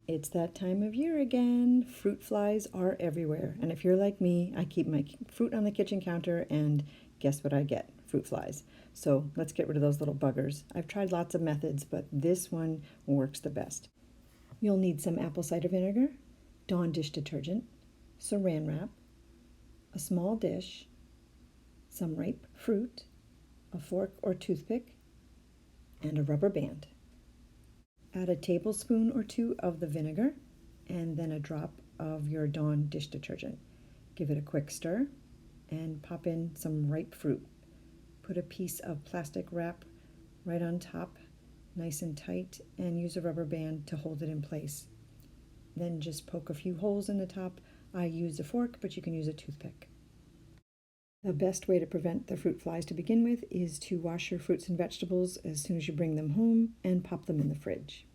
It's that time of year again. Fruit flies are everywhere. And if you're like me, I keep my fruit on the kitchen counter and guess what I get? Fruit flies. So let's get rid of those little buggers. I've tried lots of methods, but this one works the best. You'll need some apple cider vinegar, Dawn dish detergent, saran wrap, a small dish, some ripe fruit, a fork or toothpick, and a rubber band. Add a tablespoon or two of the vinegar and then a drop of your Dawn dish detergent. Give it a quick stir and pop in some ripe fruit. Put a piece of plastic wrap right on top, nice and tight, and use a rubber band to hold it in place. Then just poke a few holes in the top. I use a fork, but you can use a toothpick. The best way to prevent the fruit flies to begin with is to wash your fruits and vegetables as soon as you bring them home and pop them in the fridge.